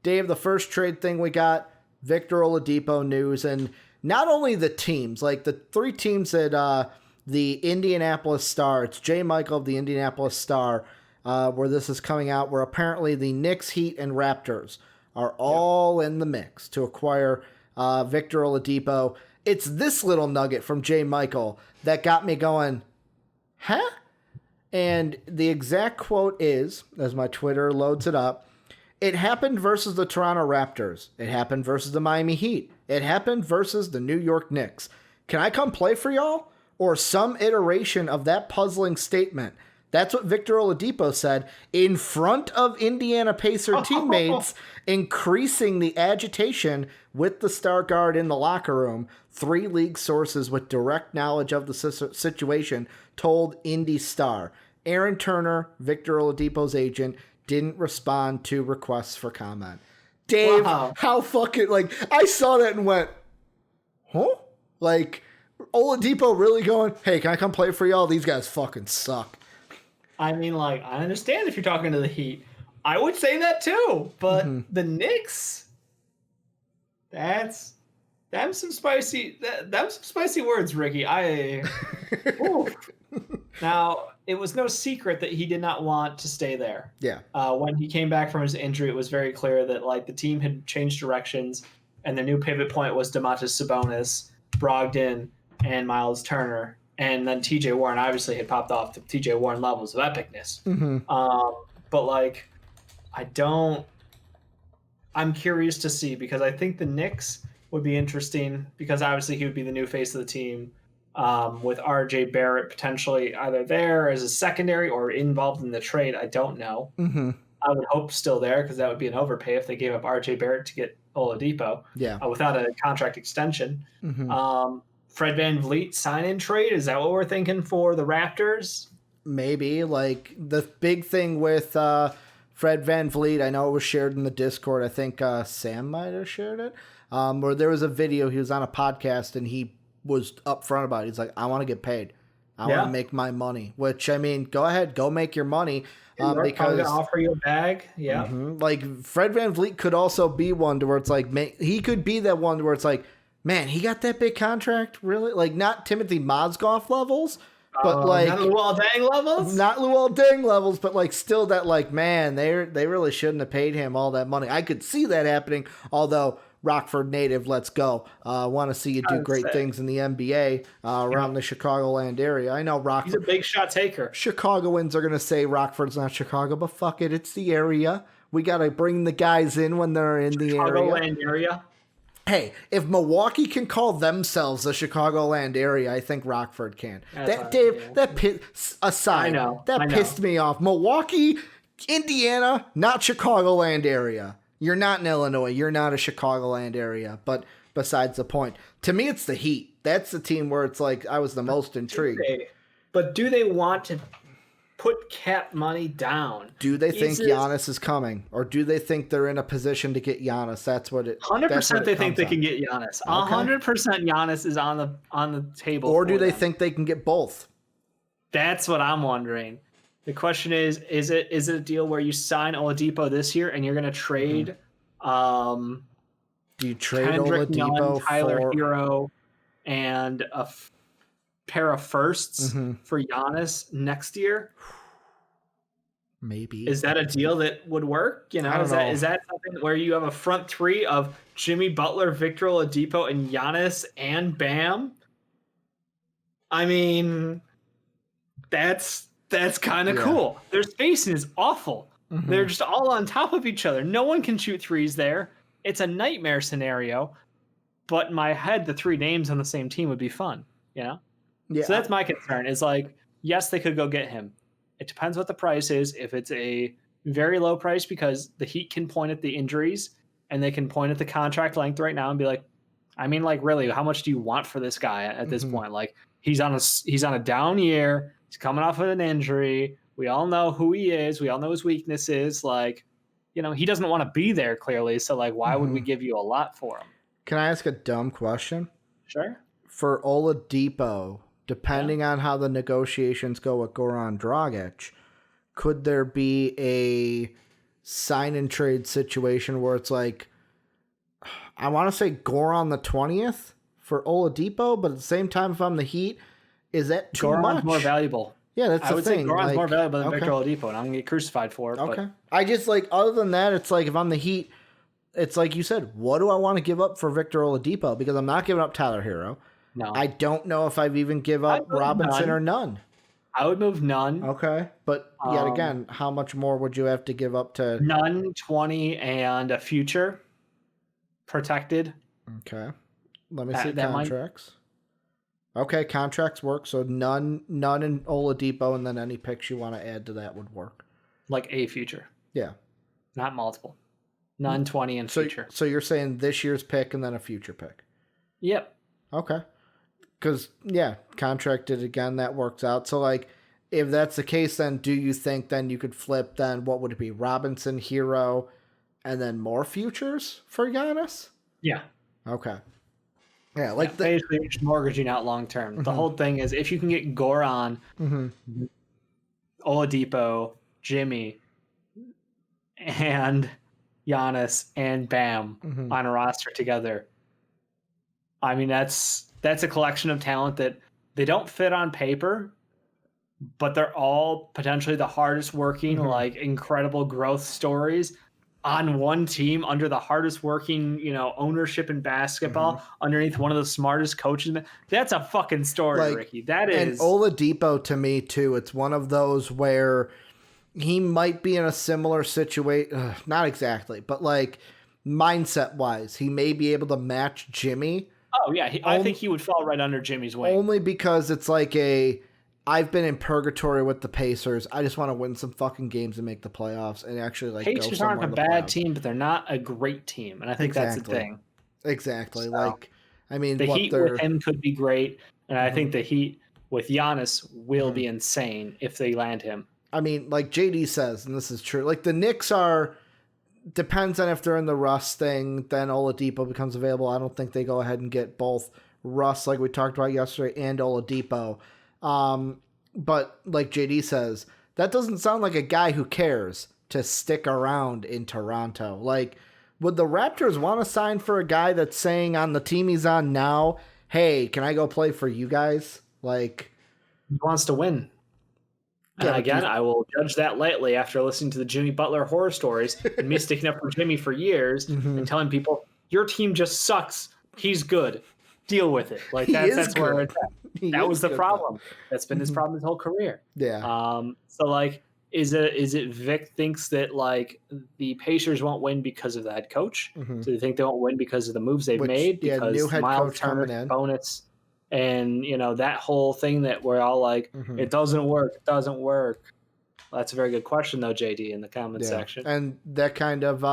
Dave, the first trade thing we got, Victor Oladipo news, and not only the teams, like the three teams that the Indianapolis Star, it's J. Michael of the Indianapolis Star, where this is coming out, where apparently the Knicks, Heat, and Raptors are all in the mix to acquire Victor Oladipo. It's this little nugget from J. Michael that got me going, huh? And the exact quote is, as my Twitter loads it up, it happened versus the Toronto Raptors. It happened versus the Miami Heat. It happened versus the New York Knicks. Can I come play for y'all? Or some iteration of that puzzling statement. That's what Victor Oladipo said in front of Indiana Pacer teammates, increasing the agitation with the star guard in the locker room. 3 league sources with direct knowledge of the situation told Indy Star. Aaron Turner, Victor Oladipo's agent, didn't respond to requests for comment. Dave, how fucking, like, I saw that and went, huh? Like, Oladipo really going, hey, can I come play for y'all? These guys fucking suck. I mean, like, I understand if you're talking to the Heat. I would say that too, but the Knicks, that's some spicy words, Ricky. Now, it was no secret that he did not want to stay there. Yeah. When he came back from his injury, it was very clear that like the team had changed directions, and the new pivot point was Domantas Sabonis, Brogdon, and Miles Turner. And then TJ Warren obviously had popped off to TJ Warren levels of epicness. But like, I'm curious to see, because I think the Knicks would be interesting, because obviously he would be the new face of the team, with RJ Barrett potentially either there as a secondary or involved in the trade. I don't know. I would hope still there, because that would be an overpay if they gave up RJ Barrett to get Oladipo without a contract extension. Fred VanVleet sign-in trade, is that what we're thinking for the Raptors? Maybe. Like, the big thing with Fred VanVleet, I know it was shared in the Discord. I think Sam might have shared it. Where there was a video, he was on a podcast, and he was upfront about it. He's like, I want to get paid. I want to make my money. Which, I mean, go ahead, go make your money. Because I'm gonna offer you a bag. Like, Fred VanVleet could also be one to where it's like, he could be that one where it's like, man, he got that big contract? Really? Like, not Timothy Mozgov levels, but like... Not Luol Deng levels? Not Luol Deng levels, but like still that like, man, they really shouldn't have paid him all that money. I could see that happening, although Rockford native, let's go. Want to see you do great things in the NBA around the Chicagoland area. I know Rockford... He's a big shot taker. Chicagoans are going to say Rockford's not Chicago, but fuck it, it's the area. We got to bring the guys in when they're in the area. Chicagoland area? Hey, if Milwaukee can call themselves the Chicagoland area, I think Rockford can. That pissed me off. Milwaukee, Indiana, not Chicagoland area. You're not in Illinois. You're not a Chicagoland area. But besides the point, to me, it's the Heat. That's the team where it's like I was the most intrigued. But do they want to put cap money down? Do they think Giannis is coming, or do they think they're in a position to get Giannis? That's what it. 100% they think they can get Giannis. 100% Giannis is on the table. Or do they think they can get both? That's what I'm wondering. The question is it a deal where you sign Oladipo this year and you're going to trade? Do you trade Kendrick Oladipo Nunn, Tyler for Hero, and a pair of firsts for Giannis next year? Maybe. Is that a deal that would work? You know, is that something where you have a front three of Jimmy Butler, Victor Oladipo, and Giannis and Bam? I mean, that's kind of cool. Their spacing is awful. They're just all on top of each other. No one can shoot threes there. It's a nightmare scenario. But in my head, the 3 names on the same team would be fun. You know? Yeah. So that's my concern. Is like, yes, they could go get him. It depends what the price is. If it's a very low price, because the Heat can point at the injuries and they can point at the contract length right now and be like, I mean, like, really, how much do you want for this guy at this point? Like, he's on a down year. He's coming off of an injury. We all know who he is. We all know his weaknesses. Like, you know, he doesn't want to be there clearly. So, like, why would we give you a lot for him? Can I ask a dumb question? Sure. For Oladipo, depending on how the negotiations go with Goran Dragic, could there be a sign and trade situation where it's like, I want to say Goran the 20th for Oladipo, but at the same time, if I'm the Heat, is that too Goran's much? more valuable. Yeah, that's the thing. I would say Goran's more valuable than okay. Victor Oladipo, and I'm going to get crucified for it. Okay. But I just like, other than that, it's like, if I'm the Heat, it's like you said, what do I want to give up for Victor Oladipo? Because I'm not giving up Tyler Hero. no. I don't know if I've even give up Robinson or none. I would move none. Okay. But yet again, how much more would you have to give up to? None, 20, and a future protected. Okay. Let me see contracts. Okay, contracts work. So none in Oladipo, and then any picks you want to add to that would work. Like a future. Yeah. Not multiple. None, 20, and future. So you're saying this year's pick and then a future pick? Yep. Okay. Because, yeah, contracted again, that works out. So, like, if that's the case, then do you think then you could flip, then what would it be? Robinson, Hero, and then more futures for Giannis? Yeah. Okay. Yeah, like basically just mortgaging out long term. Mm-hmm. The whole thing is if you can get Goran, Oladipo, Jimmy, and Giannis and Bam on a roster together. I mean, that's a collection of talent that they don't fit on paper, but they're all potentially the hardest working, like incredible growth stories on one team under the hardest working, ownership in basketball underneath one of the smartest coaches. That's a fucking story, like, Ricky. That is. And Oladipo, to me too, it's one of those where he might be in a similar situation. Not exactly, but like mindset wise, he may be able to match Jimmy. Oh yeah. I think he would fall right under Jimmy's wing. Only because it's like I've been in purgatory with the Pacers. I just want to win some fucking games and make the playoffs and actually like Pacers aren't a bad team, but they're not a great team. And I think that's the thing. Exactly. So, like, I mean, the Heat with him could be great. And I think the Heat with Giannis will be insane if they land him. I mean, like JD says, and this is true, like the Knicks depends on if they're in the Russ thing, then Oladipo becomes available. I don't think they go ahead and get both Russ, like we talked about yesterday, and Oladipo. But like JD says, that doesn't sound like a guy who cares to stick around in Toronto. Like, would the Raptors want to sign for a guy that's saying on the team he's on now, hey, can I go play for you guys? Like, he wants to win. And again, I will judge that lightly after listening to the Jimmy Butler horror stories and me sticking up for Jimmy for years and telling people, your team just sucks. He's good. Deal with it. Like that's where it's at. That was the problem. That's been his problem his whole career. Yeah. So like, is it Vic thinks that like the Pacers won't win because of the head coach? Do they think they won't win because of the moves they've made? Because new head coach coming in. Bonus. And, that whole thing that we're all like, it doesn't work. It doesn't work. Well, that's a very good question, though, JD, in the comment section. And that kind of